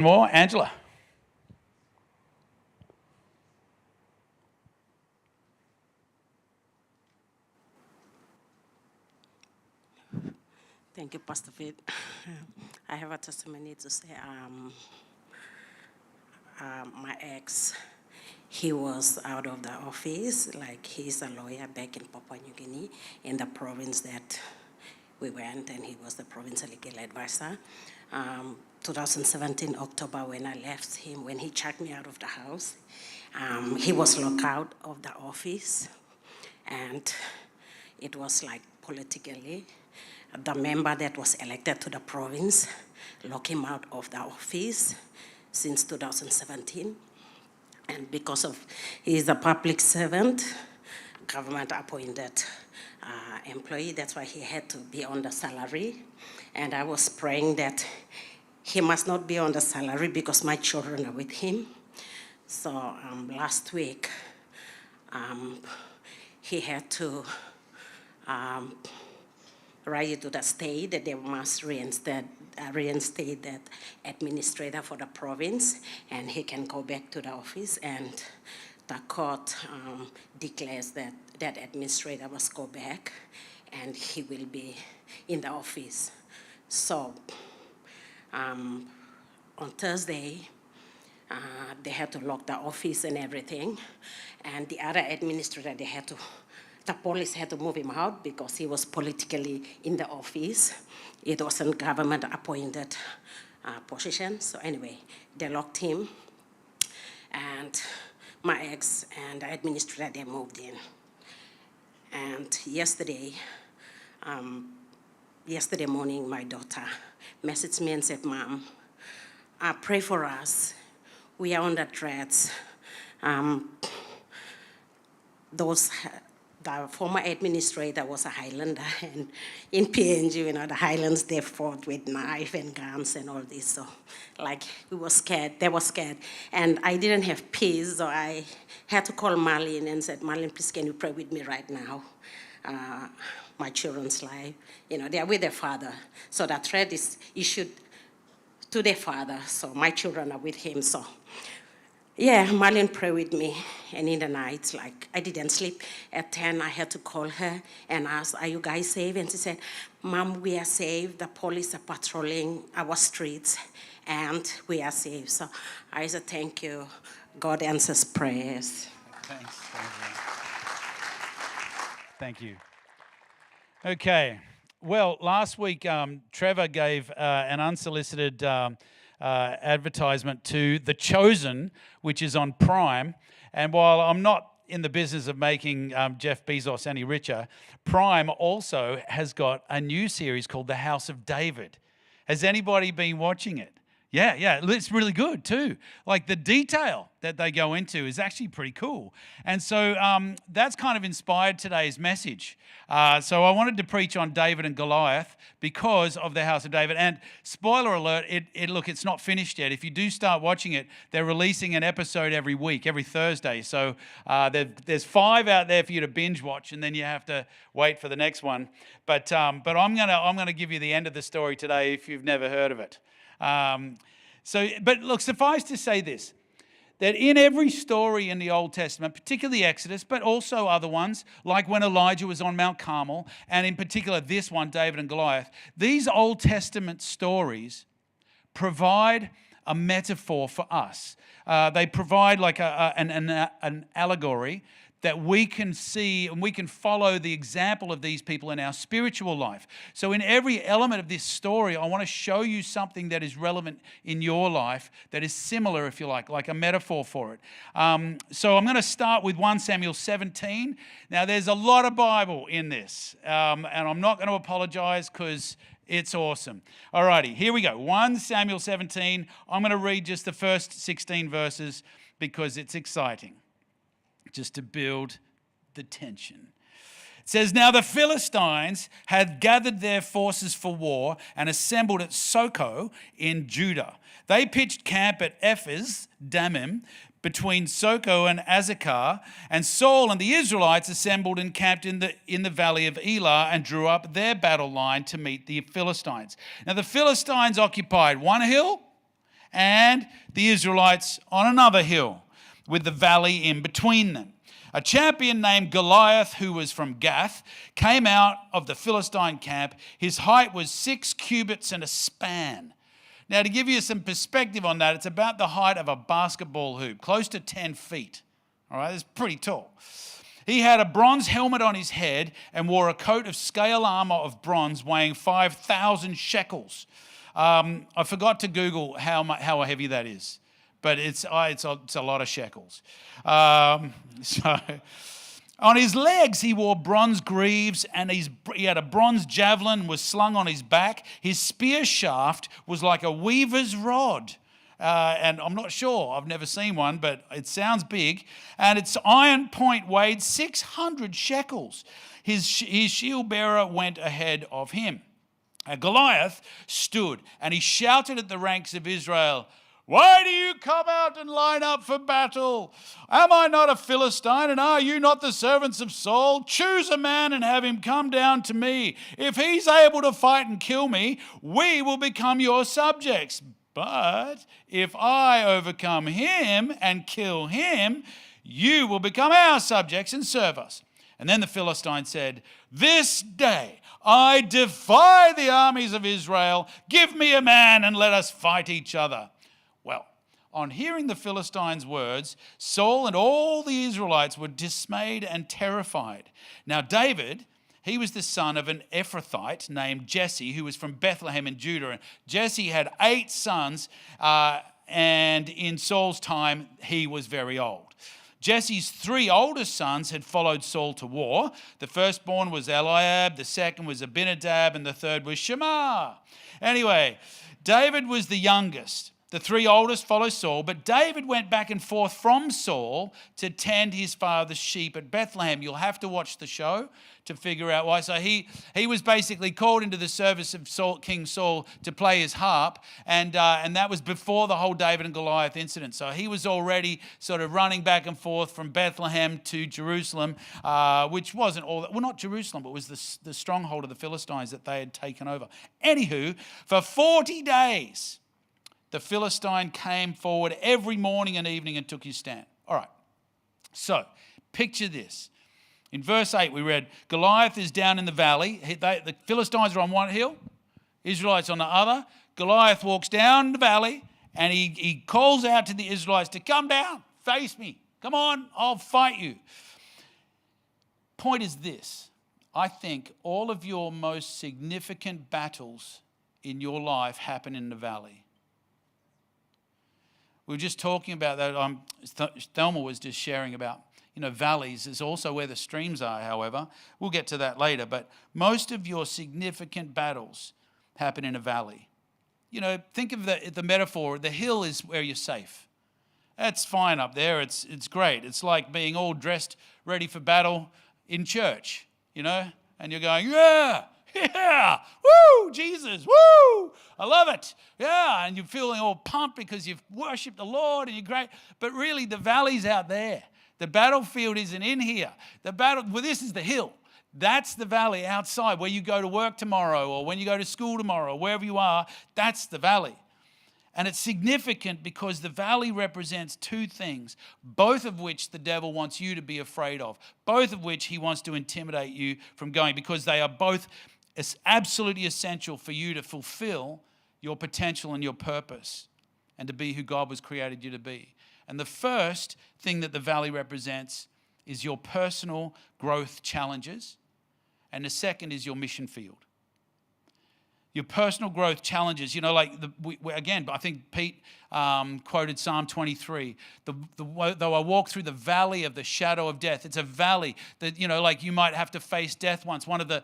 More, Angela. Thank you, Pastor Fit. I have a testimony to say. My ex, he was out of the office, like he's a lawyer back in Papua New Guinea, in the province that we went, and he was the provincial legal advisor. 2017 October, when I left him, when he checked me out of the house, he was locked out of the office, and it was like politically, the member that was elected to the province locked him out of the office since 2017. And because of he's a public servant, government appointed employee, that's why he had to be on the salary. And I was praying that he must not be on the salary because my children are with him. So last week, he had to write to the state that they must reinstate that administrator for the province, and he can go back to the office, and the court declares that that administrator must go back and he will be in the office. So on Thursday, they had to lock the office and everything, and the other administrator, the police had to move him out because he was politically in the office. It wasn't government-appointed position. So anyway, they locked him, and my ex and the administrator, they moved in. And yesterday morning, my daughter messaged me and said, "Mom, pray for us. We are under threats." The former administrator was a Highlander, and in PNG, the Highlands, they fought with knife and guns and all this. So, we were scared. They were scared. And I didn't have peace, so I had to call Marlene and said, "Marlene, please, can you pray with me right now? My children's life, they are with their father. So the threat is issued to their father. So my children are with him." So yeah, Marlene prayed with me, and in the night, I didn't sleep. At 10, I had to call her and ask, "Are you guys safe?" And she said, "Mom, we are safe. The police are patrolling our streets, and we are safe." So I said, "Thank you. God answers prayers." Thanks. Thank you. Okay. Well, last week, Trevor gave an unsolicited advertisement to The Chosen, which is on Prime. And while I'm not in the business of making Jeff Bezos any richer, Prime also has got a new series called The House of David. Has anybody been watching it? Yeah, it's really good too. The detail that they go into is actually pretty cool. And so that's kind of inspired today's message. So I wanted to preach on David and Goliath because of the House of David. And spoiler alert, it's not finished yet. If you do start watching it, they're releasing an episode every week, every Thursday. So there's 5 out there for you to binge watch, and then you have to wait for the next one. But I'm gonna give you the end of the story today if you've never heard of it. But look, suffice to say this, that in every story in the Old Testament, particularly Exodus, but also other ones, like when Elijah was on Mount Carmel, and in particular this one, David and Goliath, these Old Testament stories provide a metaphor for us. They provide an allegory that we can see and we can follow the example of these people in our spiritual life. So in every element of this story, I want to show you something that is relevant in your life, that is similar, if you like a metaphor for it. So I'm going to start with 1 Samuel 17. Now, there's a lot of Bible in this, and I'm not going to apologize because it's awesome. All righty, here we go. 1 Samuel 17. I'm going to read just the first 16 verses because it's exciting, just to build the tension. It says, "Now the Philistines had gathered their forces for war and assembled at Soko in Judah. They pitched camp at Ephes Dammim between Soko and Azekah, and Saul and the Israelites assembled and camped in the valley of Elah and drew up their battle line to meet the Philistines. Now the Philistines occupied one hill and the Israelites on another hill with the valley in between them. A champion named Goliath, who was from Gath, came out of the Philistine camp. His height was 6 cubits and a span. Now, to give you some perspective on that, it's about the height of a basketball hoop, close to 10 feet. All right, it's pretty tall. He had a bronze helmet on his head and wore a coat of scale armor of bronze weighing 5,000 shekels. I forgot to Google how heavy that is, but it's a lot of shekels. So on his legs he wore bronze greaves, and he had a bronze javelin was slung on his back. His spear shaft was like a weaver's rod. And I'm not sure, I've never seen one, but it sounds big. And its iron point weighed 600 shekels. His shield bearer went ahead of him. Goliath stood and he shouted at the ranks of Israel, "Why do you come out and line up for battle? Am I not a Philistine, and are you not the servants of Saul? Choose a man and have him come down to me. If he's able to fight and kill me, we will become your subjects. But if I overcome him and kill him, you will become our subjects and serve us." And then the Philistine said, "This day I defy the armies of Israel. Give me a man and let us fight each other." Well, on hearing the Philistines' words, Saul and all the Israelites were dismayed and terrified. Now David, he was the son of an Ephrathite named Jesse, who was from Bethlehem in Judah. And Jesse had 8 sons, and in Saul's time, he was very old. Jesse's 3 oldest sons had followed Saul to war. The firstborn was Eliab, the second was Abinadab, and the third was Shammah. Anyway, David was the youngest. The 3 oldest followed Saul, but David went back and forth from Saul to tend his father's sheep at Bethlehem. You'll have to watch the show to figure out why. So he was basically called into the service of King Saul to play his harp, and that was before the whole David and Goliath incident. So he was already sort of running back and forth from Bethlehem to Jerusalem, which wasn't all that, well, not Jerusalem, but was the stronghold of the Philistines that they had taken over. Anywho, for 40 days, the Philistine came forward every morning and evening and took his stand. All right, so picture this. In verse 8 we read, Goliath is down in the valley. The Philistines are on one hill, Israelites on the other. Goliath walks down the valley and he calls out to the Israelites to come down, face me. Come on, I'll fight you. Point is this. I think all of your most significant battles in your life happen in the valley. We were just talking about that. Thelma was just sharing about, valleys is also where the streams are, however. We'll get to that later. But most of your significant battles happen in a valley. Think of the metaphor. The hill is where you're safe. That's fine up there. It's great. It's like being all dressed, ready for battle in church, and you're going, yeah, woo, Jesus, woo, I love it. Yeah, and you're feeling all pumped because you've worshipped the Lord and you're great. But really, the valley's out there. The battlefield isn't in here. This is the hill. That's the valley outside where you go to work tomorrow or when you go to school tomorrow, wherever you are, that's the valley. And it's significant because the valley represents 2 things, both of which the devil wants you to be afraid of, both of which he wants to intimidate you from going, because they are both absolutely essential for you to fulfill your potential and your purpose and to be who God was created you to be. And the first thing that the valley represents is your personal growth challenges, and the second is your mission field. Your personal growth challenges, again, I think Pete quoted Psalm 23. Though I walk through the valley of the shadow of death, it's a valley that, you might have to face death once. One of the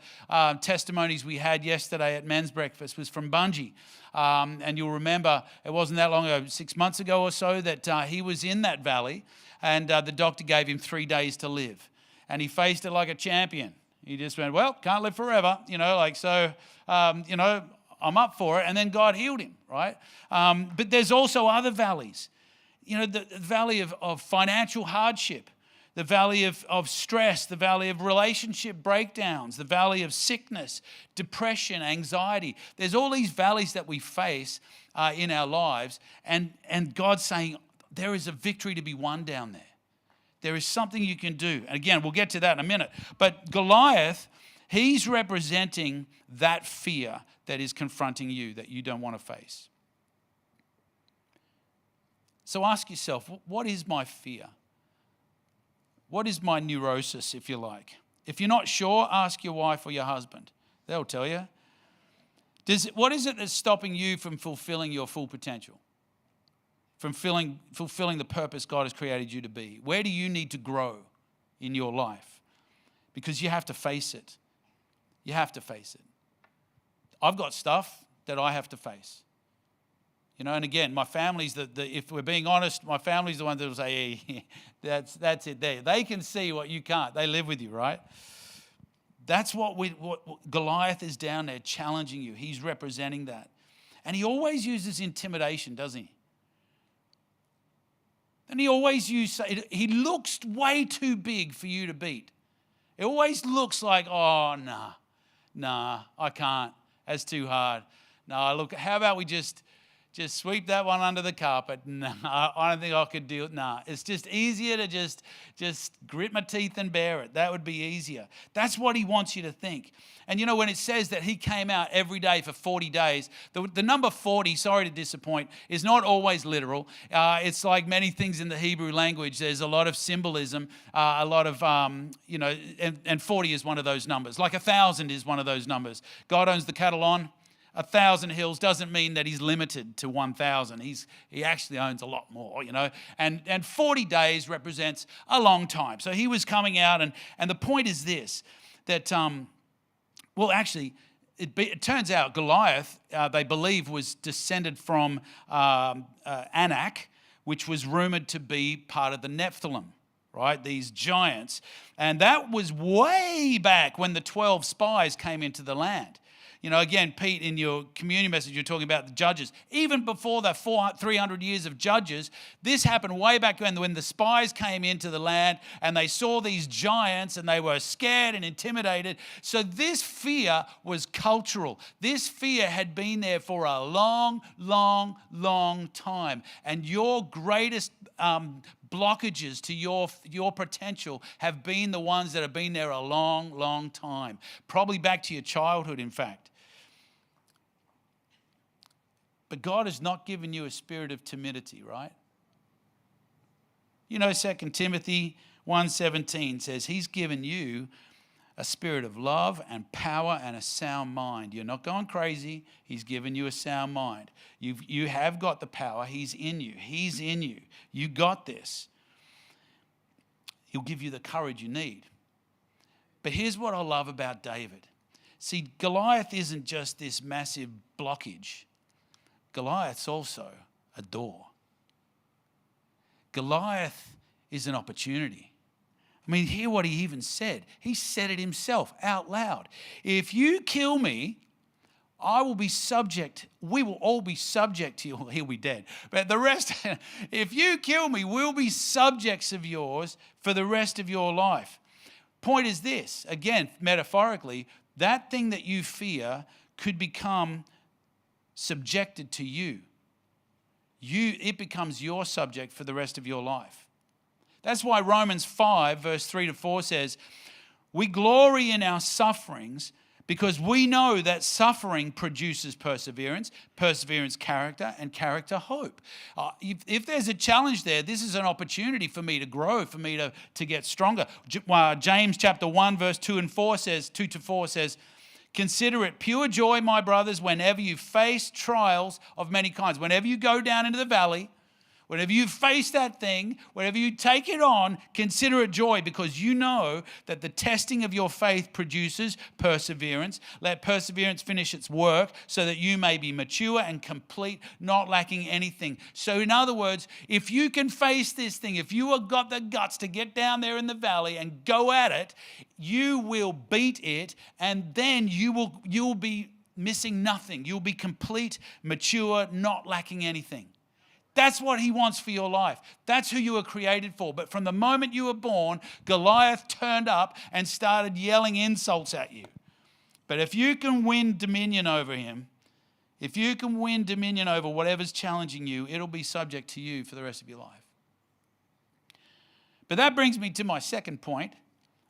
testimonies we had yesterday at men's breakfast was from Bungie. And you'll remember, it wasn't that long ago, 6 months ago or so, that he was in that valley and the doctor gave him 3 days to live. And he faced it like a champion. He just went, well, can't live forever, I'm up for it. And then God healed him, right? But there's also other valleys. The valley of financial hardship, the valley of stress, the valley of relationship breakdowns, the valley of sickness, depression, anxiety. There's all these valleys that we face in our lives. And God's saying, there is a victory to be won down there. There is something you can do. And again, we'll get to that in a minute. But Goliath, he's representing that fear that is confronting you, that you don't want to face. So ask yourself, what is my fear? What is my neurosis, if you like? If you're not sure, ask your wife or your husband. They'll tell you. What is it that's stopping you from fulfilling your full potential? From fulfilling the purpose God has created you to be? Where do you need to grow in your life? Because you have to face it. You have to face it. I've got stuff that I have to face. You know, and again, my family's if we're being honest, my family's the one that will say, hey, that's it there. They can see what you can't. They live with you, right? That's what Goliath is down there challenging you. He's representing that. And he always uses intimidation, doesn't he? And he always he looks way too big for you to beat. It always looks like, oh, nah, I can't. That's too hard. No, look, how about we just sweep that one under the carpet? No, I don't think I could do it. No, it's just easier to just grit my teeth and bear it. That would be easier. That's what he wants you to think. And you know, when it says that he came out every day for 40 days, the number 40, sorry to disappoint, is not always literal. It's like many things in the Hebrew language. There's a lot of symbolism, a lot of, and 40 is one of those numbers. Like 1,000 is one of those numbers. God owns the cattle on 1,000 hills doesn't mean that he's limited to 1,000. He actually owns a lot more, you know. And 40 days represents a long time. So he was coming out, and the point is this, that, it turns out Goliath, they believe, was descended from Anak, which was rumored to be part of the Nephilim, right? These giants. And that was way back when the 12 spies came into the land. You know, again, Pete, in your communion message, you're talking about the judges. Even before the 300 years of judges, this happened way back when the spies came into the land and they saw these giants and they were scared and intimidated. So this fear was cultural. This fear had been there for a long, long, long time. And your greatest blockages to your potential have been the ones that have been there a long, long time. Probably back to your childhood, in fact. But God has not given you a spirit of timidity, right? You know, 2 Timothy 1:17 says he's given you a spirit of love and power and a sound mind. You're not going crazy. He's given you a sound mind. You have got the power. He's in you. He's in you. You got this. He'll give you the courage you need. But here's what I love about David. See, Goliath isn't just this massive blockage. Goliath's also a door. Goliath is an opportunity. I mean, hear what he even said. He said it himself out loud. If you kill me, I will be subject. We will all be subject to you. Well, he'll be dead. But the rest, if you kill me, we'll be subjects of yours for the rest of your life. Point is this, again, metaphorically, that thing that you fear could become subjected to you. It becomes your subject for the rest of your life. That's why Romans 5, verse 3-4 says, we glory in our sufferings because we know that suffering produces perseverance, perseverance character, and character hope. If there's a challenge there, this is an opportunity for me to grow, for me to get stronger. James chapter 1, verse 2-4 says, consider it pure joy, my brothers, whenever you face trials of many kinds. Whenever you go down into the valley, whenever you face that thing, whenever you take it on, consider it joy because you know that the testing of your faith produces perseverance. Let perseverance finish its work so that you may be mature and complete, not lacking anything. So in other words, if you can face this thing, if you have got the guts to get down there in the valley and go at it, you will beat it and then you will be missing nothing. You'll be complete, mature, not lacking anything. That's what he wants for your life. That's who you were created for. But from the moment you were born, Goliath turned up and started yelling insults at you. But if you can win dominion over him, If you can win dominion over whatever's challenging you, it'll be subject to you for the rest of your life. But that brings me to my second point,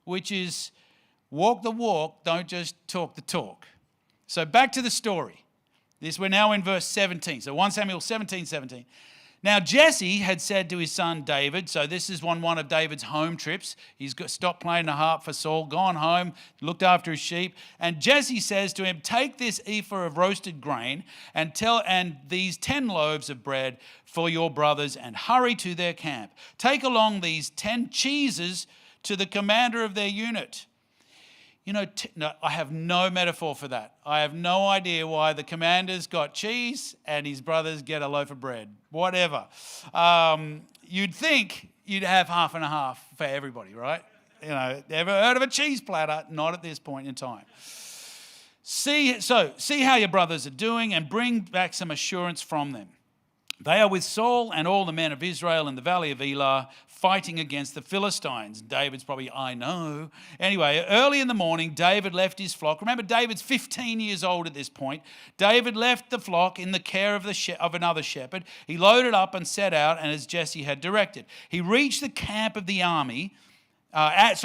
which is walk the walk, don't just talk the talk. So back to the story. We're now in verse 17. So 1 Samuel 17:17. Now Jesse had said to his son David, so this is one of David's home trips. He's stopped playing the harp for Saul, gone home, looked after his sheep. And Jesse says to him, take this ephah of roasted grain and these 10 loaves of bread for your brothers and hurry to their camp. Take along these 10 cheeses to the commander of their unit. No, I have no metaphor for that. I have no idea why the commander's got cheese and his brothers get a loaf of bread. Whatever. You'd think you'd have half and a half for everybody, right? Ever heard of a cheese platter? Not at this point in time. See how your brothers are doing and bring back some assurance from them. They are with Saul and all the men of Israel in the valley of Elah, fighting against the Philistines. David's probably, I know. Anyway, early in the morning, David left his flock. Remember, David's 15 years old at this point. David left the flock in the care of another shepherd. He loaded up and set out, and as Jesse had directed. He reached the camp of the army, as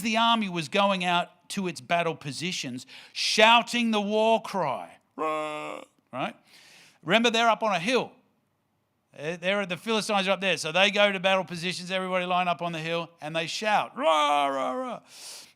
the army was going out to its battle positions, shouting the war cry. Right? Remember, they're up on a hill. The Philistines are up there. So they go to battle positions, everybody line up on the hill, and they shout, rah, rah, rah.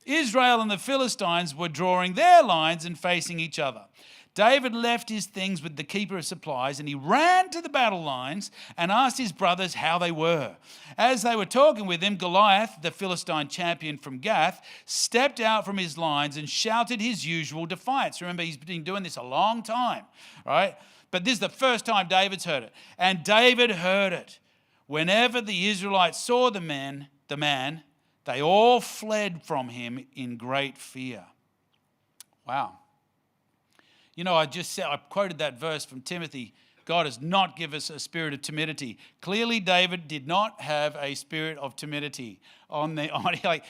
Israel and the Philistines were drawing their lines and facing each other. David left his things with the keeper of supplies, and he ran to the battle lines and asked his brothers how they were. As they were talking with him, Goliath, the Philistine champion from Gath, stepped out from his lines and shouted his usual defiance. Remember, he's been doing this a long time, right? But this is the first time David's heard it. And David heard it. Whenever the Israelites saw the man, they all fled from him in great fear. Wow. I quoted that verse from Timothy. God has not given us a spirit of timidity. Clearly, David did not have a spirit of timidity.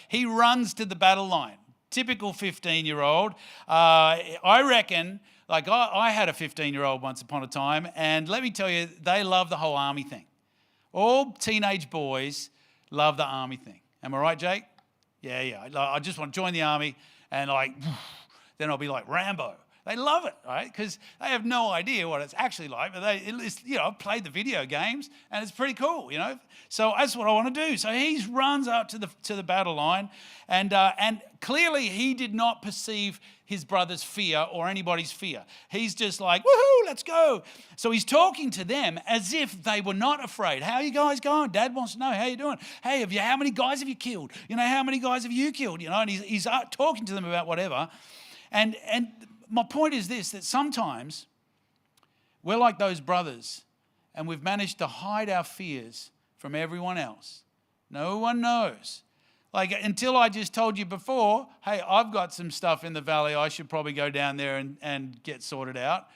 He runs to the battle line. Typical 15-year-old. I reckon... I had a 15-year-old once upon a time, and let me tell you, they love the whole army thing. All teenage boys love the army thing. Am I right, Jake? Yeah. I just want to join the army, and then I'll be like Rambo. They love it, right? Because they have no idea what it's actually like. But I've played the video games, and it's pretty cool, So that's what I want to do. So he runs up to the battle line, and clearly he did not perceive his brother's fear or anybody's fear. He's just like, woohoo, let's go. So he's talking to them as if they were not afraid. How are you guys going? Dad wants to know, how you doing? Hey, how many guys have you killed? How many guys have you killed? And he's talking to them about whatever. And my point is this, that sometimes we're like those brothers and we've managed to hide our fears from everyone else. No one knows. Until I just told you before, hey, I've got some stuff in the valley, I should probably go down there and get sorted out.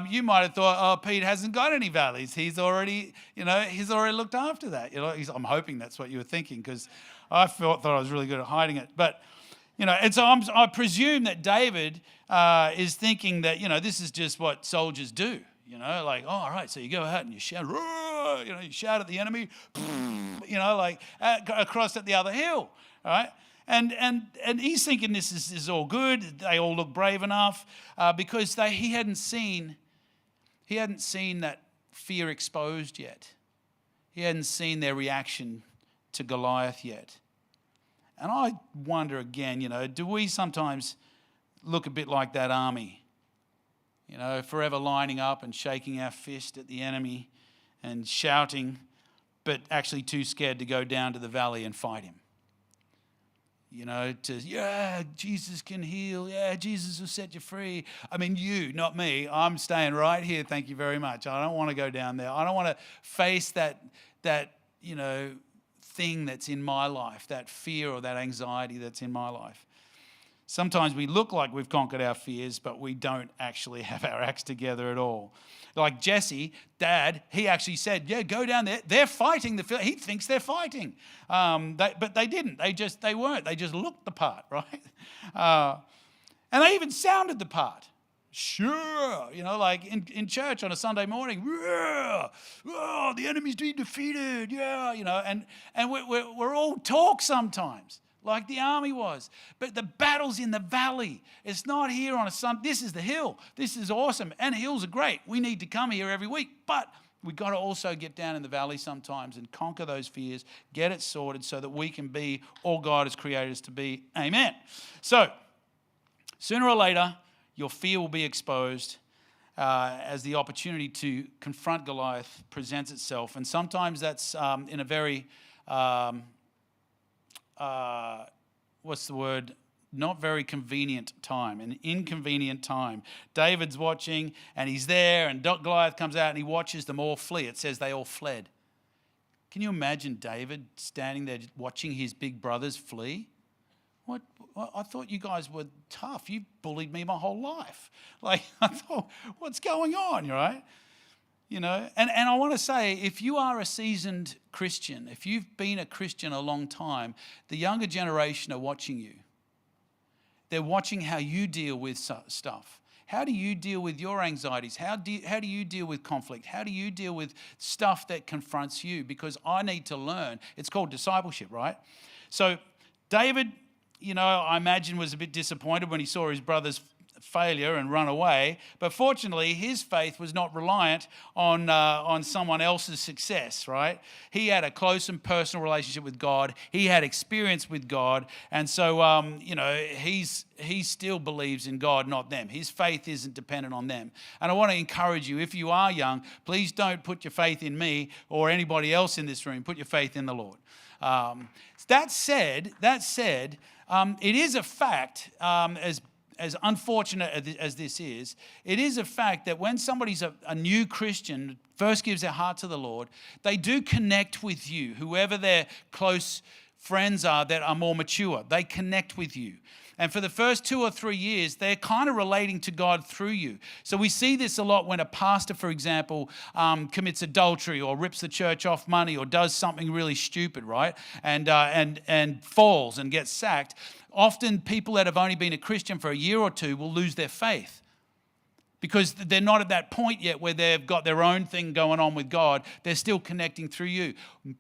You might have thought, oh, Pete hasn't got any valleys. He's already looked after that. I'm hoping that's what you were thinking, because I thought I was really good at hiding it. But and so I presume that David is thinking that, this is just what soldiers do, all right, so you go out and you shout, you shout at the enemy, across at the other hill, right? And he's thinking this is all good. They all look brave enough because he hadn't seen that fear exposed yet. He hadn't seen their reaction to Goliath yet. And I wonder again, do we sometimes look a bit like that army? Forever lining up and shaking our fist at the enemy and shouting, but actually too scared to go down to the valley and fight him. Jesus can heal. Yeah, Jesus will set you free. I mean, you, not me. I'm staying right here, thank you very much. I don't want to go down there. I don't want to face that thing that's in my life, that fear or that anxiety that's in my life. Sometimes we look like we've conquered our fears, but we don't actually have our acts together at all. Like Jesse, Dad, he actually said, yeah, go down there. They're fighting. He thinks they're fighting. But they didn't. They weren't. They just looked the part, right? And they even sounded the part. Sure. Like in church on a Sunday morning. Yeah. Oh, the enemy's been defeated. Yeah. And we're all talk sometimes, like the army was. But the battle's in the valley. It's not here on a Sunday. This is the hill. This is awesome. And hills are great. We need to come here every week. But we've got to also get down in the valley sometimes and conquer those fears, get it sorted so that we can be all God has created us to be. Amen. So, sooner or later, your fear will be exposed as the opportunity to confront Goliath presents itself. And sometimes that's in a very, not very convenient time, an inconvenient time. David's watching and he's there, and Goliath comes out and he watches them all flee. It says they all fled. Can you imagine David standing there watching his big brothers flee? What? I thought you guys were tough. You bullied me my whole life. Like, I thought, what's going on, right? And I want to say, if you are a seasoned Christian, if you've been a Christian a long time, the younger generation are watching you. They're watching how you deal with stuff. How do you deal with your anxieties? How do you deal with conflict? How do you deal with stuff that confronts you? Because I need to learn. It's called discipleship, right? So David, I imagine was a bit disappointed when he saw his brother's failure and run away. But fortunately, his faith was not reliant on someone else's success, right? He had a close and personal relationship with God. He had experience with God. And so, he still believes in God, not them. His faith isn't dependent on them. And I want to encourage you, if you are young, please don't put your faith in me or anybody else in this room. Put your faith in the Lord. That said, it is a fact, as unfortunate as this is, it is a fact that when somebody's a new Christian, first gives their heart to the Lord, they do connect with you, whoever their close friends are that are more mature. They connect with you. And for the first 2 or 3 years, they're kind of relating to God through you. So we see this a lot when a pastor, for example, commits adultery or rips the church off money or does something really stupid, right? And falls and gets sacked. Often people that have only been a Christian for a year or two will lose their faith because they're not at that point yet where they've got their own thing going on with God. They're still connecting through you.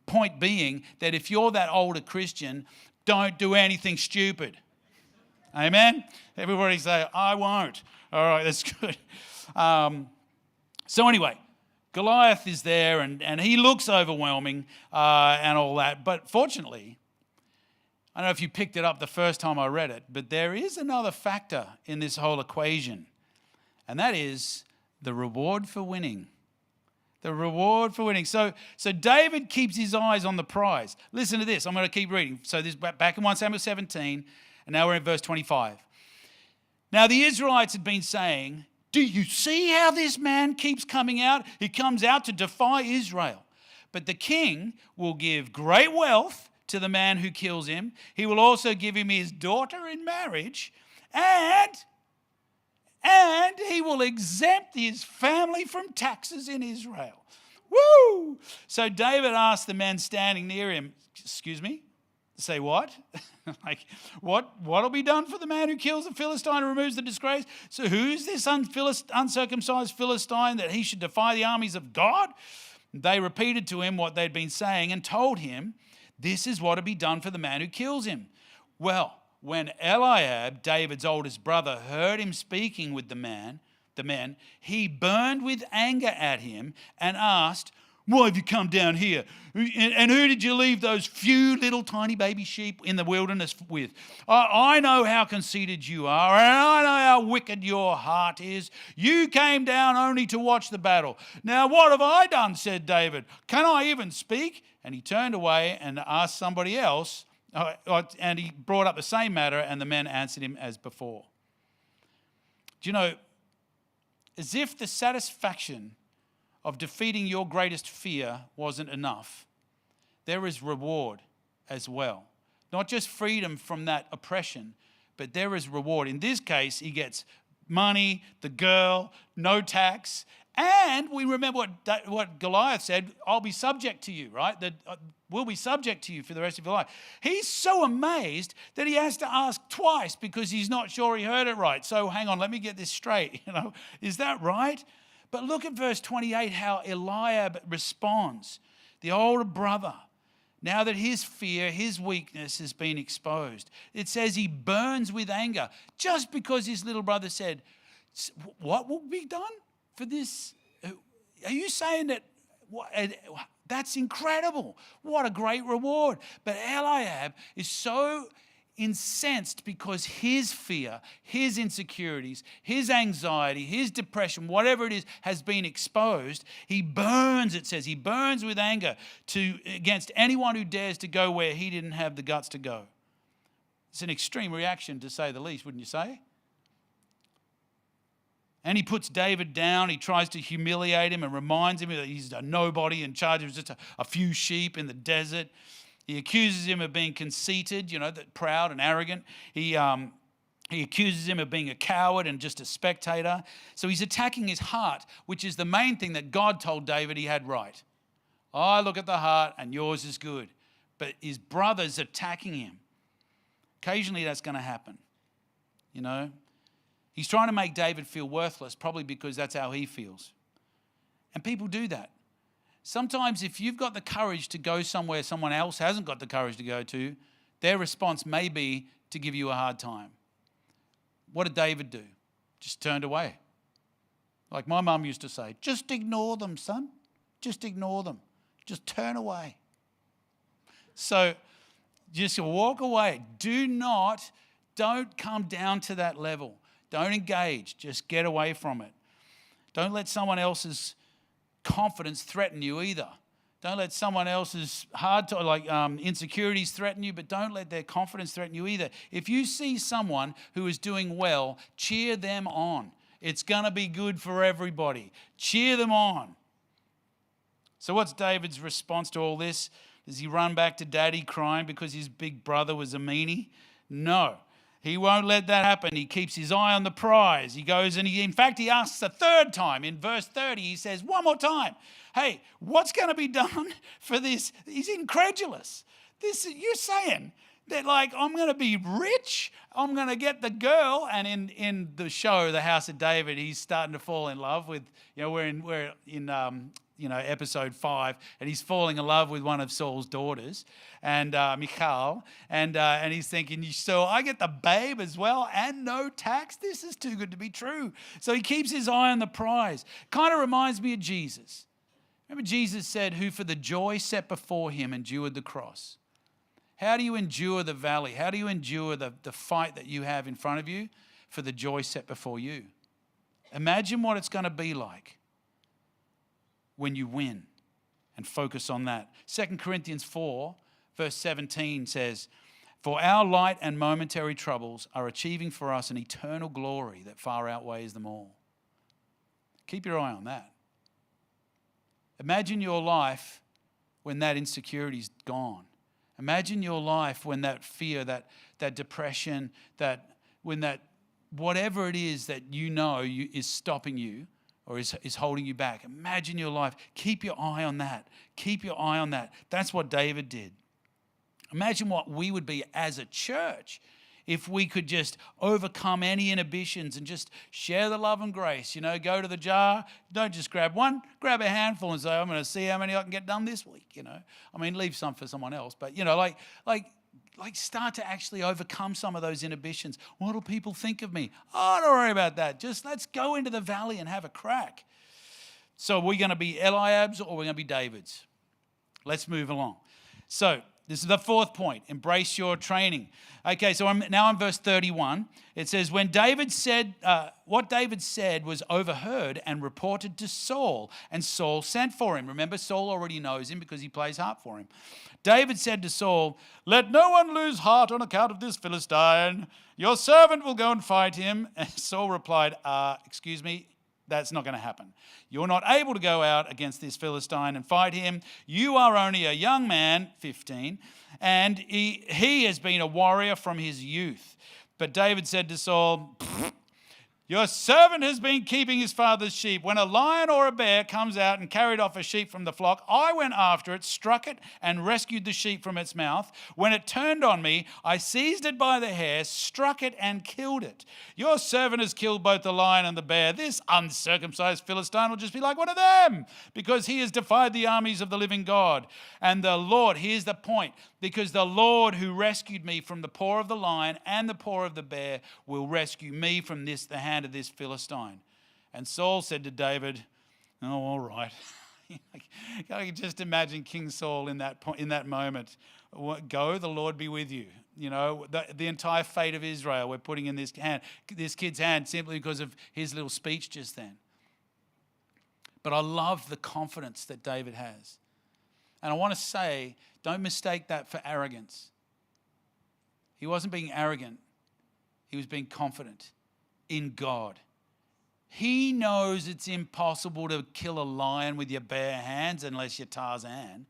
Point being that if you're that older Christian, don't do anything stupid. Amen? Everybody say, I won't. All right, that's good. So anyway, Goliath is there and he looks overwhelming and all that. But fortunately, I don't know if you picked it up the first time I read it, but there is another factor in this whole equation, and that is the reward for winning. The reward for winning. So David keeps his eyes on the prize. Listen to this. I'm going to keep reading. So this back in 1 Samuel 17, and now we're in verse 25. Now the Israelites had been saying, do you see how this man keeps coming out? He comes out to defy Israel. But the king will give great wealth to the man who kills him. He will also give him his daughter in marriage, and he will exempt his family from taxes in Israel. Woo! So David asked the men standing near him, excuse me? Say what? Like, what'll be done for the man who kills the Philistine and removes the disgrace? So who's this uncircumcised Philistine that he should defy the armies of God? They repeated to him what they'd been saying and told him, this is what will be done for the man who kills him. Well, when Eliab, David's oldest brother, heard him speaking with the men, he burned with anger at him and asked, why have you come down here? And who did you leave those few little tiny baby sheep in the wilderness with? I know how conceited you are, and I know how wicked your heart is. You came down only to watch the battle. Now what have I done, said David. Can I even speak? And he turned away and asked somebody else, and he brought up the same matter, and the men answered him as before. Do you know, as if the satisfaction of defeating your greatest fear wasn't enough, there is reward as well. Not just freedom from that oppression, but there is reward. In this case, he gets money, the girl, no tax, And we remember what Goliath said, I'll be subject to you, right? That we'll be subject to you for the rest of your life. He's so amazed that he has to ask twice because he's not sure he heard it right. So hang on, let me get this straight. Is that right? But look at verse 28, how Eliab responds. The older brother, now that his fear, his weakness has been exposed. It says he burns with anger just because his little brother said, what will be done for this? Are you saying that? That's incredible. What a great reward. But Eliab is so incensed because his fear, his insecurities, his anxiety, his depression, whatever it is, has been exposed. He burns, it says, he burns with anger against anyone who dares to go where he didn't have the guts to go. It's an extreme reaction, to say the least, wouldn't you say? And he puts David down. He tries to humiliate him and reminds him that he's a nobody in charge of just a few sheep in the desert. He accuses him of being conceited, that proud and arrogant. He accuses him of being a coward and just a spectator. So he's attacking his heart, which is the main thing that God told David he had right. I look at the heart and yours is good. But his brother's attacking him. Occasionally that's going to happen, He's trying to make David feel worthless, probably because that's how he feels. And people do that. Sometimes if you've got the courage to go somewhere someone else hasn't got the courage to go to, their response may be to give you a hard time. What did David do? Just turned away. Like my mum used to say, just ignore them, son. Just ignore them. Just turn away. So just walk away. Don't come down to that level. Don't engage. Just get away from it. Don't let someone else's confidence threaten you either. Don't let someone else's insecurities threaten you, but don't let their confidence threaten you either. If you see someone who is doing well, cheer them on. It's going to be good for everybody. Cheer them on. So what's David's response to all this? Does he run back to daddy crying because his big brother was a meanie? No. He won't let that happen. He keeps his eye on the prize. He goes and he asks a third time. In verse 30, he says, one more time, hey, what's going to be done for this? He's incredulous. You're saying that I'm going to be rich, I'm going to get the girl. And in the show, The House of David, he's starting to fall in love with, we're in episode 5, and he's falling in love with one of Saul's daughters, and Michal, and he's thinking, so I get the babe as well and no tax? This is too good to be true. So he keeps his eye on the prize. Kind of reminds me of Jesus. Remember Jesus said, who for the joy set before him endured the cross. How do you endure the valley? How do you endure the fight that you have in front of you for the joy set before you? Imagine what it's going to be like when you win, and focus on that. 2 Corinthians 4, verse 17 says, for our light and momentary troubles are achieving for us an eternal glory that far outweighs them all. Keep your eye on that. Imagine your life when that insecurity's gone. Imagine your life when that fear, that depression, when whatever it is that is stopping you, or is holding you back. Imagine your life. Keep your eye on that. Keep your eye on that. That's what David did. Imagine what we would be as a church if we could just overcome any inhibitions and just share the love and grace. Go to the jar. Don't just grab one. Grab a handful and say, I'm going to see how many I can get done this week. Leave some for someone else. But, start to actually overcome some of those inhibitions. What do people think of me? Oh, don't worry about that. Just let's go into the valley and have a crack. So are we going to be Eliab's or are we going to be David's? Let's move along. So this is the fourth point. Embrace your training. Okay, so I'm now in verse 31. It says, when David said, what David said was overheard and reported to Saul, and Saul sent for him. Remember, Saul already knows him because he plays harp for him. David said to Saul, let no one lose heart on account of this Philistine. Your servant will go and fight him. And Saul replied, excuse me, that's not going to happen. You're not able to go out against this Philistine and fight him. You are only a young man, 15, and he has been a warrior from his youth. But David said to Saul, Your servant has been keeping his father's sheep. When a lion or a bear comes out and carried off a sheep from the flock, I went after it, struck it, and rescued the sheep from its mouth. When it turned on me, I seized it by the hair, struck it, and killed it. Your servant has killed both the lion and the bear. This uncircumcised Philistine will just be like one of them, because he has defied the armies of the living God. And the Lord, here's the point, because the Lord who rescued me from the paw of the lion and the paw of the bear will rescue me from the hand of this Philistine. And Saul said to David, oh, all right. I can just imagine King Saul in that moment. Go, the Lord be with you. You know, the entire fate of Israel we're putting in this kid's hand simply because of his little speech just then. But I love the confidence that David has. And I want to say, don't mistake that for arrogance. He wasn't being arrogant. He was being confident in God. He knows it's impossible to kill a lion with your bare hands unless you're Tarzan.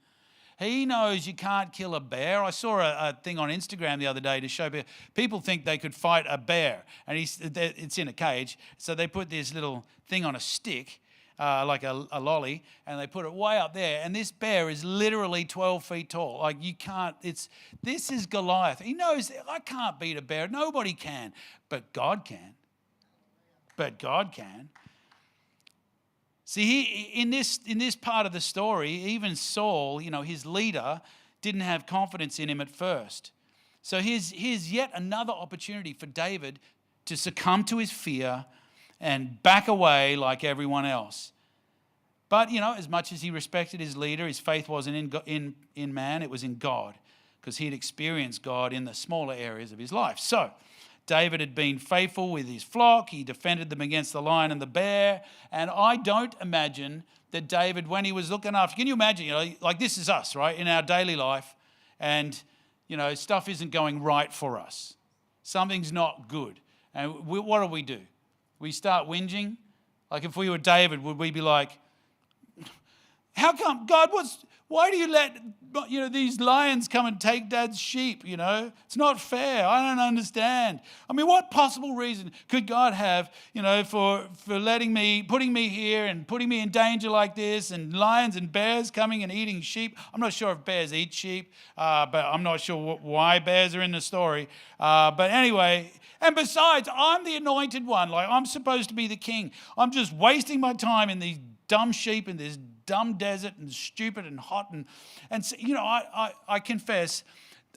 He knows you can't kill a bear. I saw a thing on Instagram the other day to show people think they could fight a bear. And it's in a cage. So they put this little thing on a stick, like a lolly, and they put it way up there. And this bear is literally 12 feet tall. Like you can't, this is Goliath. He knows, I can't beat a bear. Nobody can. But God can. But God can. See, in this part of the story, even Saul, his leader, didn't have confidence in him at first. So here's yet another opportunity for David to succumb to his fear and back away like everyone else. But, as much as he respected his leader, his faith wasn't in man, it was in God, because he had experienced God in the smaller areas of his life. So David had been faithful with his flock. He defended them against the lion and the bear. And I don't imagine that David, when he was looking after, can you imagine, like this is us, right, in our daily life, and, stuff isn't going right for us. Something's not good. And what do? We start whinging. Like if we were David, would we be like, how come, God, why do you let, these lions come and take Dad's sheep, It's not fair. I don't understand. I mean, what possible reason could God have, for putting me here and putting me in danger like this, and lions and bears coming and eating sheep? I'm not sure if bears eat sheep, but I'm not sure why bears are in the story. But anyway, and besides, I'm the anointed one. Like, I'm supposed to be the king. I'm just wasting my time in these dumb sheep in this dumb desert and stupid and hot and so, I confess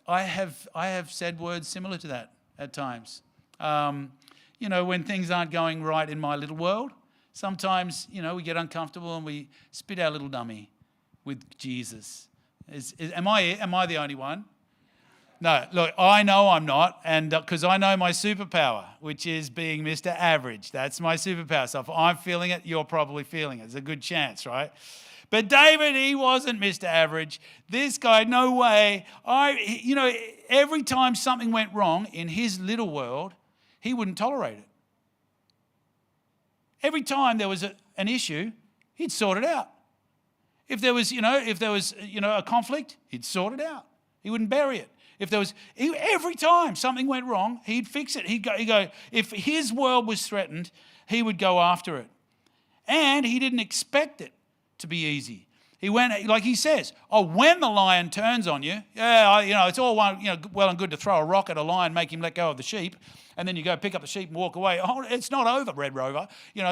I have said words similar to that at times. When things aren't going right in my little world, sometimes we get uncomfortable and we spit our little dummy with Jesus. Am I the only one? No, look, I know I'm not, and because I know my superpower, which is being Mr. Average. That's my superpower. So if I'm feeling it, you're probably feeling it. There's a good chance, right? But David, he wasn't Mr. Average. This guy, no way. Every time something went wrong in his little world, he wouldn't tolerate it. Every time there was an issue, he'd sort it out. If there was a conflict, he'd sort it out. He wouldn't bury it. Every time something went wrong, he'd fix it. He'd go, if his world was threatened, he would go after it. And he didn't expect it to be easy. He went, like he says, when the lion turns on you, it's all well and good to throw a rock at a lion, make him let go of the sheep, and then you go pick up the sheep and walk away. Oh, it's not over, Red Rover.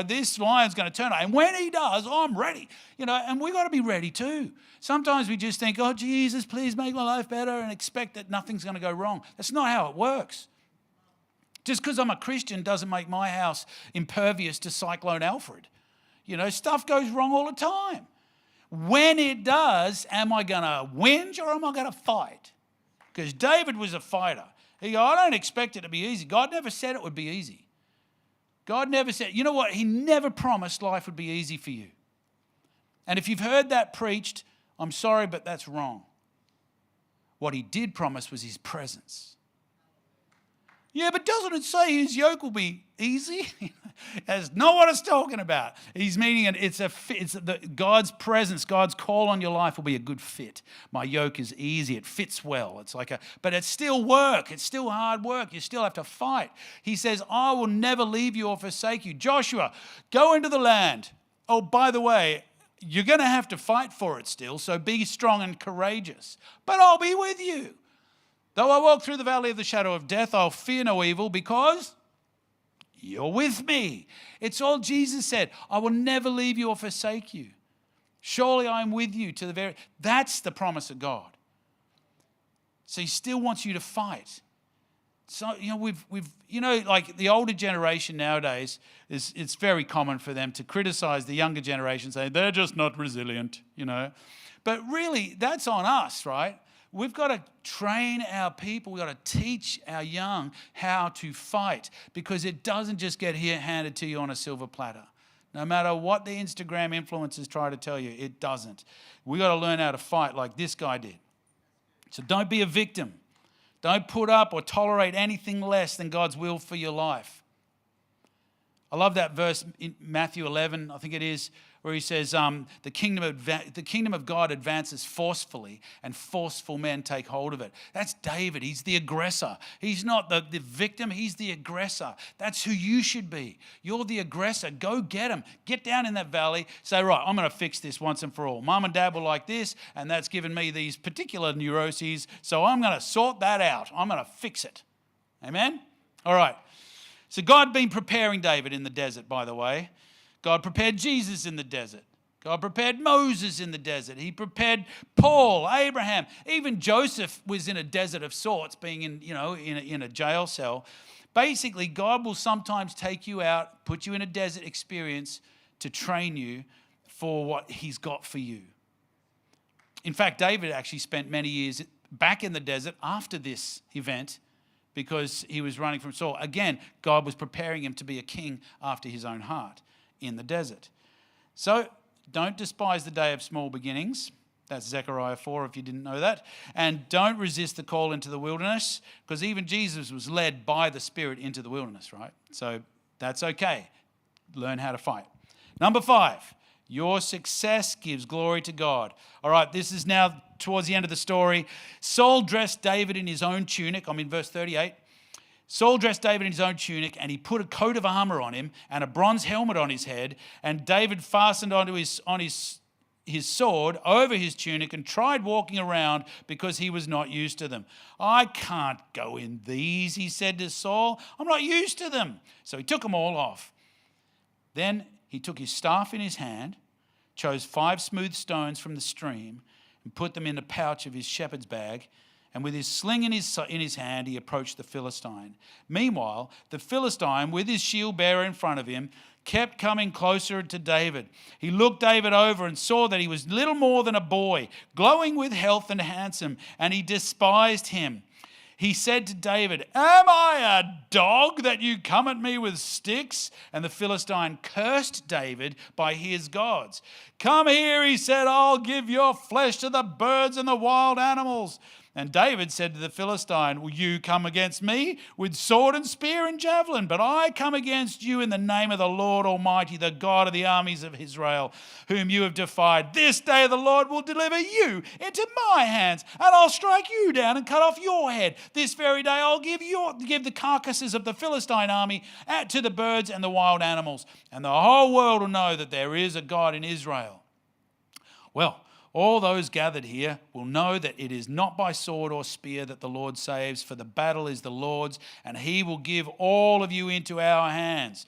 This lion's going to turn on. And when he does, I'm ready. And we've got to be ready too. Sometimes we just think, oh, Jesus, please make my life better, and expect that nothing's going to go wrong. That's not how it works. Just because I'm a Christian doesn't make my house impervious to Cyclone Alfred. Stuff goes wrong all the time. When it does, am I going to whinge or am I going to fight? Because David was a fighter. He goes, I don't expect it to be easy. God never said it would be easy. God never said, you know what? He never promised life would be easy for you. And if you've heard that preached, I'm sorry, but that's wrong. What he did promise was his presence. Yeah, but doesn't it say his yoke will be easy? That's not what it's talking about. He's meaning God's presence, God's call on your life will be a good fit. My yoke is easy. It fits well. But it's still work. It's still hard work. You still have to fight. He says, I will never leave you or forsake you. Joshua, go into the land. Oh, by the way, you're going to have to fight for it still, so be strong and courageous. But I'll be with you. Though I walk through the valley of the shadow of death, I'll fear no evil because you're with me. It's all Jesus said. I will never leave you or forsake you. Surely I am with you to the very... That's the promise of God. So he still wants you to fight. So, we've like the older generation nowadays, it's very common for them to criticize the younger generation, saying they're just not resilient, But really, that's on us, right? We've got to train our people. We've got to teach our young how to fight, because it doesn't just get handed to you on a silver platter. No matter what the Instagram influencers try to tell you, it doesn't. We've got to learn how to fight like this guy did. So don't be a victim. Don't put up or tolerate anything less than God's will for your life. I love that verse in Matthew 11, I think it is, where he says, the kingdom of God advances forcefully, and forceful men take hold of it. That's David. He's the aggressor. He's not the victim. He's the aggressor. That's who you should be. You're the aggressor. Go get him. Get down in that valley. Say, right, I'm going to fix this once and for all. Mum and Dad were like this, and that's given me these particular neuroses, so I'm going to sort that out. I'm going to fix it. Amen? All right. So God had been preparing David in the desert, by the way. God prepared Jesus in the desert. God prepared Moses in the desert. He prepared Paul, Abraham. Even Joseph was in a desert of sorts, being in a jail cell. Basically, God will sometimes take you out, put you in a desert experience to train you for what he's got for you. In fact, David actually spent many years back in the desert after this event, because he was running from Saul. Again, God was preparing him to be a king after his own heart in the desert. So don't despise the day of small beginnings. That's Zechariah 4, if you didn't know that. And don't resist the call into the wilderness, because even Jesus was led by the Spirit into the wilderness, right? So that's okay. Learn how to fight. Number 5, your success gives glory to God. All right, this is now towards the end of the story. Saul dressed David in his own tunic. I'm in verse 38. Saul dressed David in his own tunic, and he put a coat of armor on him and a bronze helmet on his head. And David fastened onto his sword over his tunic and tried walking around, because he was not used to them. I can't go in these, he said to Saul. I'm not used to them. So he took them all off. Then he took his staff in his hand, chose 5 smooth stones from the stream, and put them in the pouch of his shepherd's bag. And with his sling in his hand, he approached the Philistine. Meanwhile, the Philistine, with his shield bearer in front of him, kept coming closer to David. He looked David over and saw that he was little more than a boy, glowing with health and handsome, and he despised him. He said to David, "Am I a dog that you come at me with sticks?" And the Philistine cursed David by his gods. "Come here," he said, "I'll give your flesh to the birds and the wild animals." And David said to the Philistine, "Will you come against me with sword and spear and javelin? But I come against you in the name of the Lord Almighty, the God of the armies of Israel, whom you have defied. This day the Lord will deliver you into my hands, and I'll strike you down and cut off your head. This very day I'll give the carcasses of the Philistine army to the birds and the wild animals, and the whole world will know that there is a God in Israel." Well, all those gathered here will know that it is not by sword or spear that the Lord saves, for the battle is the Lord's, and he will give all of you into our hands.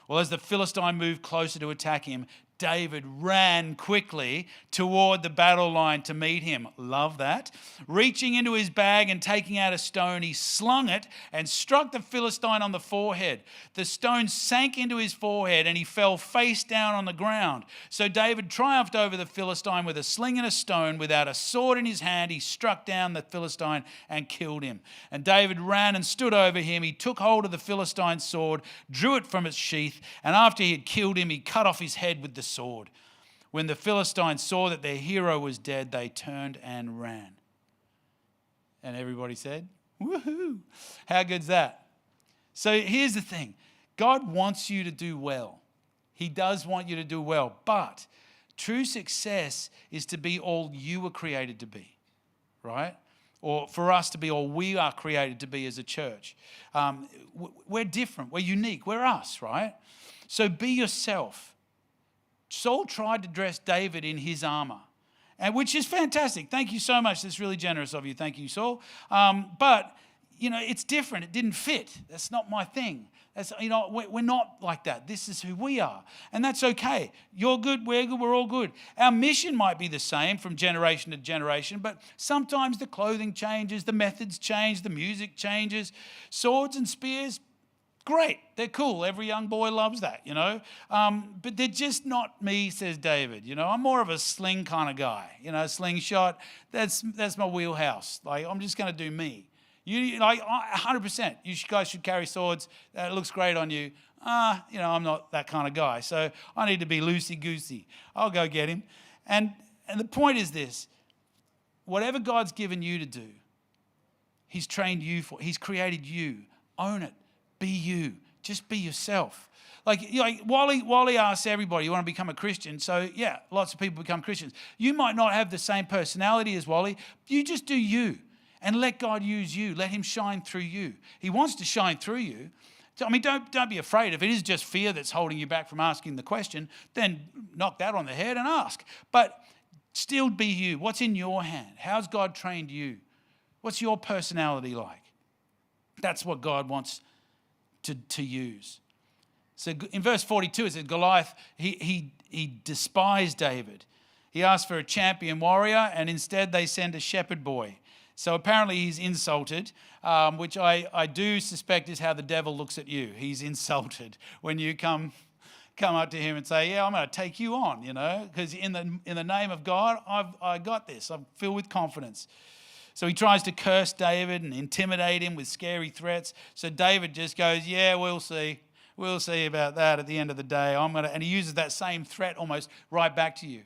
Well, as the Philistine moved closer to attack him, David ran quickly toward the battle line to meet him. Love that. Reaching into his bag and taking out a stone, he slung it and struck the Philistine on the forehead. The stone sank into his forehead and he fell face down on the ground. So David triumphed over the Philistine with a sling and a stone. Without a sword in his hand, he struck down the Philistine and killed him. And David ran and stood over him. He took hold of the Philistine's sword, drew it from its sheath, and after he had killed him, he cut off his head with the sword. When the Philistines saw that their hero was dead, they turned and ran. And everybody said, "Woohoo!" How good's that? So here's the thing. God wants you to do well. He does want you to do well. But true success is to be all you were created to be, right? Or for us to be all we are created to be as a church. We're different. We're unique. We're us, right? So be yourself. Saul tried to dress David in his armor, and which is fantastic. Thank you so much. That's really generous of you. Thank you, Saul. But, it's different. It didn't fit. That's not my thing. We're not like that. This is who we are. And that's okay. You're good, we're all good. Our mission might be the same from generation to generation, but sometimes the clothing changes, the methods change, the music changes. Swords and spears, great. They're cool. Every young boy loves that, But they're just not me, says David. I'm more of a sling kind of guy. Slingshot, that's my wheelhouse. Like, I'm just going to do me. 100%. You guys should carry swords. It looks great on you. I'm not that kind of guy. So I need to be loosey-goosey. I'll go get him. And the point is this. Whatever God's given you to do, he's trained you for. He's created you. Own it. Be you. Just be yourself. Like Wally asks everybody, you want to become a Christian? So, yeah, lots of people become Christians. You might not have the same personality as Wally. You just do you. And let God use you. Let him shine through you. He wants to shine through you. Don't be afraid. If it is just fear that's holding you back from asking the question, then knock that on the head and ask. But still be you. What's in your hand? How's God trained you? What's your personality like? That's what God wants to use. So in verse 42, it says Goliath, he despised David. He asked for a champion warrior, and instead they send a shepherd boy. So apparently he's insulted, which I do suspect is how the devil looks at you. He's insulted when you come up to him and say, yeah, I'm going to take you on, because in the name of God, I got this. I'm filled with confidence. So he tries to curse David and intimidate him with scary threats. So David just goes, yeah, we'll see. We'll see about that at the end of the day. And he uses that same threat almost right back to you.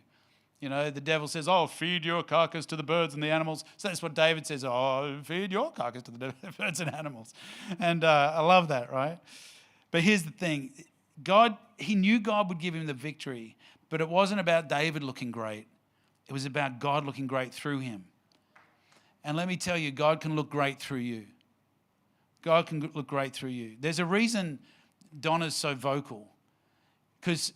The devil says, oh, feed your carcass to the birds and the animals. So that's what David says, oh, feed your carcass to the birds and animals. And I love that, right? But here's the thing. He knew God would give him the victory, but it wasn't about David looking great. It was about God looking great through him. And let me tell you, God can look great through you. God can look great through you. There's a reason Donna's so vocal, because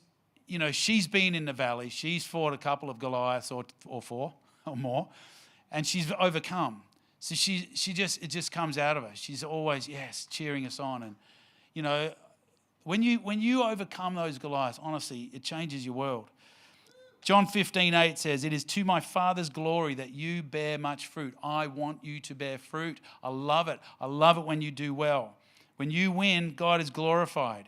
she's been in the valley. She's fought a couple of Goliaths or four or more, and she's overcome. So it just comes out of her. She's always, yes, cheering us on. And, when you overcome those Goliaths, honestly, it changes your world. John 15:8 says, it is to my Father's glory that you bear much fruit. I want you to bear fruit. I love it. I love it when you do well. When you win, God is glorified.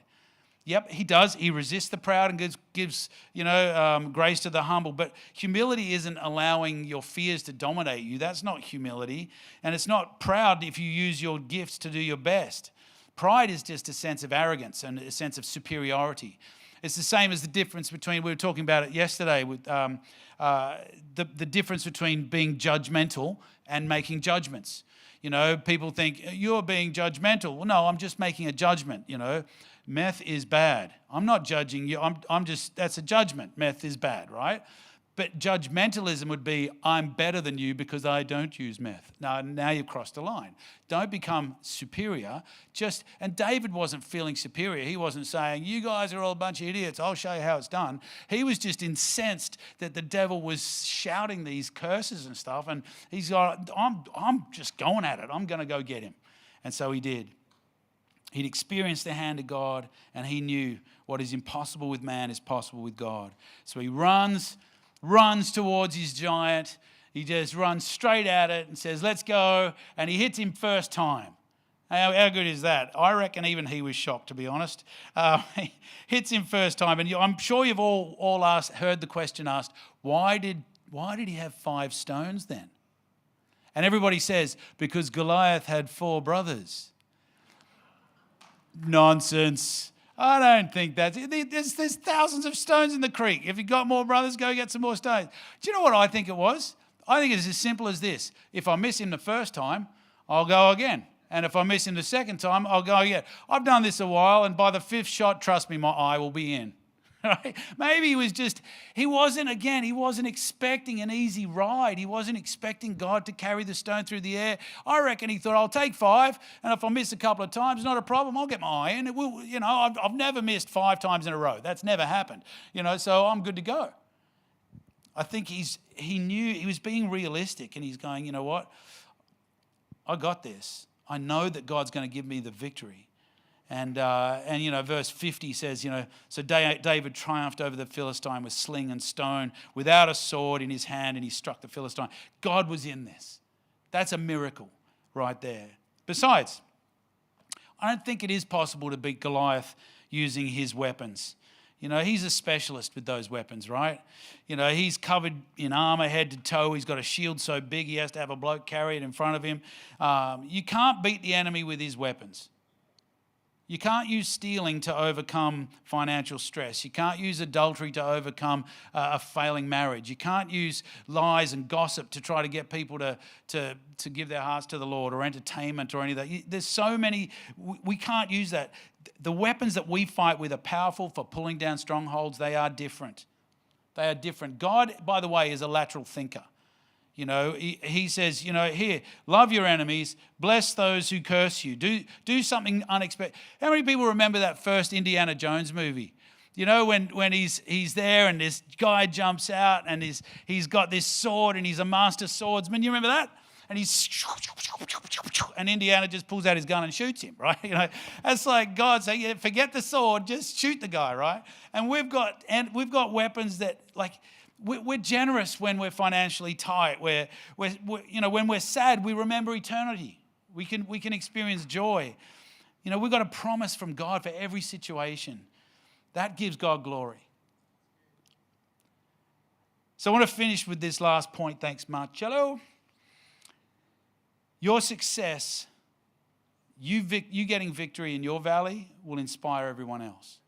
Yep, he does. He resists the proud and gives grace to the humble. But humility isn't allowing your fears to dominate you. That's not humility. And it's not proud if you use your gifts to do your best. Pride is just a sense of arrogance and a sense of superiority. It's the same as the difference between, we were talking about it yesterday, with the difference between being judgmental and making judgments. People think, you're being judgmental. Well, no, I'm just making a judgment, Meth is bad. I'm not judging you. That's a judgment. Meth is bad, right? But judgmentalism would be, I'm better than you because I don't use meth. Now you've crossed the line. Don't become superior. And David wasn't feeling superior. He wasn't saying, you guys are all a bunch of idiots. I'll show you how it's done. He was just incensed that the devil was shouting these curses and stuff. And he's got, I'm just going at it. I'm going to go get him. And so he did. He'd experienced the hand of God, and he knew what is impossible with man is possible with God. So he runs towards his giant. He just runs straight at it and says, let's go. And he hits him first time. How good is that? I reckon even he was shocked, to be honest. He hits him first time. And I'm sure you've all heard the question asked, why did he have 5 stones then? And everybody says, because Goliath had 4 brothers. Nonsense. I don't think that's it. There's thousands of stones in the creek. If you've got more brothers, go get some more stones. Do you know what I think it was? I think it's as simple as this. If I miss him the first time, I'll go again. And if I miss him the second time, I'll go again. I've done this a while, and by the fifth shot, trust me, my eye will be in. Right? Maybe he wasn't expecting an easy ride. He wasn't expecting God to carry the stone through the air. I reckon he thought, I'll take 5, and if I miss a couple of times, not a problem, I'll get my eye in. It will, I've never missed 5 times in a row. That's never happened, so I'm good to go. I think he knew he was being realistic, and he's going, you know what? I got this. I know that God's going to give me the victory. And verse 50 says, so David triumphed over the Philistine with sling and stone, without a sword in his hand, and he struck the Philistine. God was in this. That's a miracle right there. Besides, I don't think it is possible to beat Goliath using his weapons. He's a specialist with those weapons, right? He's covered in armor head to toe. He's got a shield so big he has to have a bloke carry it in front of him. You can't beat the enemy with his weapons. You can't use stealing to overcome financial stress. You can't use adultery to overcome a failing marriage. You can't use lies and gossip to try to get people to give their hearts to the Lord, or entertainment or any of that. There's so many, we can't use that. The weapons that we fight with are powerful for pulling down strongholds. They are different. They are different. God, by the way, is a lateral thinker. He says, here, love your enemies, bless those who curse you. Do something unexpected. How many people remember that first Indiana Jones movie? When he's there and this guy jumps out and he's got this sword and he's a master swordsman. You remember that? And Indiana just pulls out his gun and shoots him, right? That's like God saying, yeah, forget the sword, just shoot the guy, right? And we've got weapons that, like, we're generous when we're financially tight. When we're sad, we remember eternity. We can experience joy. We've got a promise from God for every situation. That gives God glory. So I want to finish with this last point. Thanks, Marcello. Your success, you getting victory in your valley, will inspire everyone else.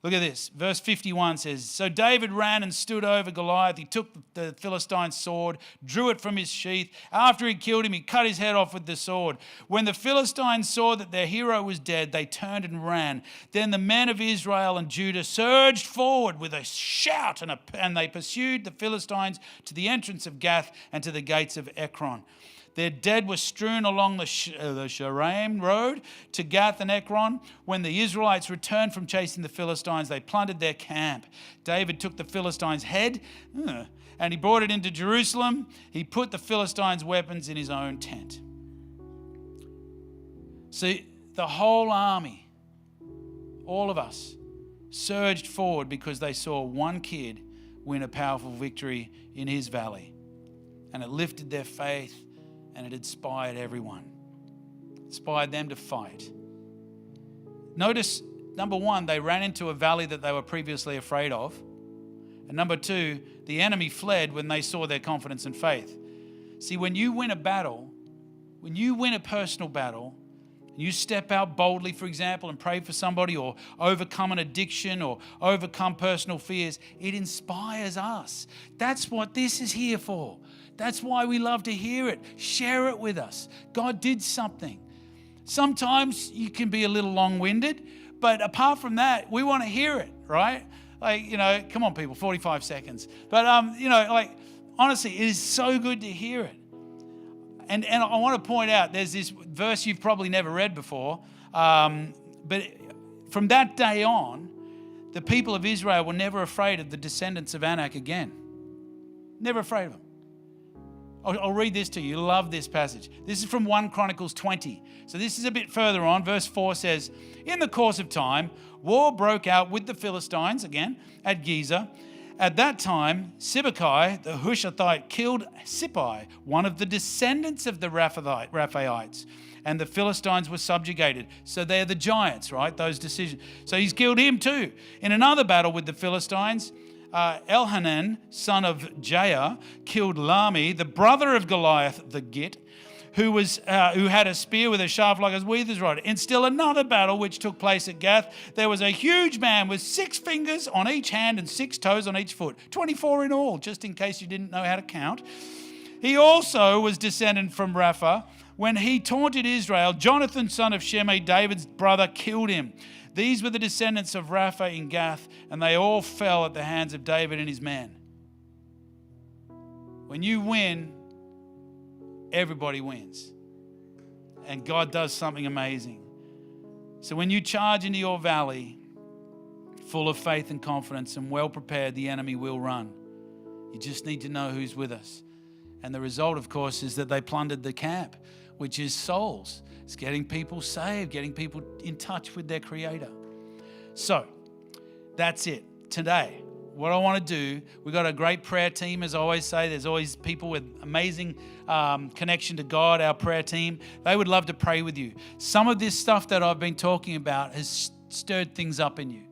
Look at this. Verse 51 says, so David ran and stood over Goliath. He took the Philistine's sword, drew it from his sheath. After he killed him, he cut his head off with the sword. When the Philistines saw that their hero was dead, they turned and ran. Then the men of Israel and Judah surged forward with a shout, and they pursued the Philistines to the entrance of Gath and to the gates of Ekron. Their dead were strewn along the Sharaim road to Gath and Ekron. When the Israelites returned from chasing the Philistines, they plundered their camp. David took the Philistines' head and he brought it into Jerusalem. He put the Philistines' weapons in his own tent. See, the whole army, all of us, surged forward because they saw one kid win a powerful victory in his valley. And it lifted their faith. And it inspired everyone. Inspired them to fight. Notice, number one, they ran into a valley that they were previously afraid of. And number two, the enemy fled when they saw their confidence and faith. See, when you win a battle, when you win a personal battle, you step out boldly, for example, and pray for somebody, or overcome an addiction, or overcome personal fears, it inspires us. That's what this is here for. That's why we love to hear it. Share it with us. God did something. Sometimes you can be a little long-winded, but apart from that, we want to hear it, right? Like, come on, people, 45 seconds. But, honestly, it is so good to hear it. And I want to point out, there's this verse you've probably never read before, but from that day on, the people of Israel were never afraid of the descendants of Anak again. Never afraid of them. I'll read this to you. You'll love this passage. This is from 1 Chronicles 20. So this is a bit further on. Verse 4 says, in the course of time, war broke out with the Philistines, again, at Gezer. At that time, Sibbecai, the Hushathite, killed Sippai, one of the descendants of the Raphaites, and the Philistines were subjugated. So they're the giants, right? Those decisions. So he's killed him too. In another battle with the Philistines, Elhanan, son of Jair, killed Lami, the brother of Goliath the Git, who had a spear with a shaft like a weaver's rod. In still another battle which took place at Gath, there was a huge man with 6 fingers on each hand and 6 toes on each foot, 24 in all, just in case you didn't know how to count. He also was descended from Rapha, when he taunted Israel, Jonathan, son of Shimei, David's brother, killed him. These were the descendants of Rapha in Gath, and they all fell at the hands of David and his men. When you win, everybody wins. And God does something amazing. So when you charge into your valley, full of faith and confidence and well prepared, the enemy will run. You just need to know who's with us. And the result, of course, is that they plundered the camp, which is souls. It's getting people saved, getting people in touch with their Creator. So that's it. Today, what I want to do, we've got a great prayer team, as I always say. There's always people with amazing connection to God, our prayer team. They would love to pray with you. Some of this stuff that I've been talking about has stirred things up in you.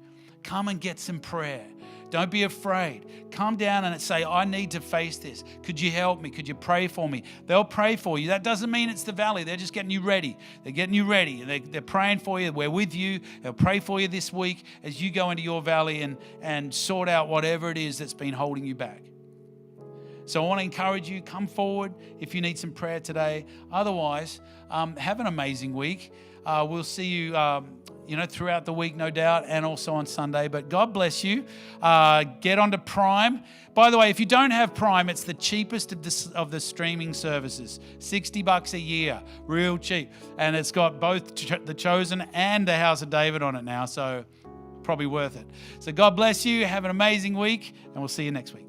Come and get some prayer. Don't be afraid. Come down and say, I need to face this. Could you help me? Could you pray for me? They'll pray for you. That doesn't mean it's the valley. They're just getting you ready. They're getting you ready. They're praying for you. We're with you. They'll pray for you this week as you go into your valley and sort out whatever it is that's been holding you back. So I want to encourage you, come forward if you need some prayer today. Otherwise, have an amazing week. We'll see you throughout the week, no doubt, and also on Sunday. But God bless you. Get onto Prime. By the way, if you don't have Prime, it's the cheapest of the streaming services. $60 a year, real cheap. And it's got both The Chosen and The House of David on it now, so probably worth it. So God bless you. Have an amazing week, and we'll see you next week.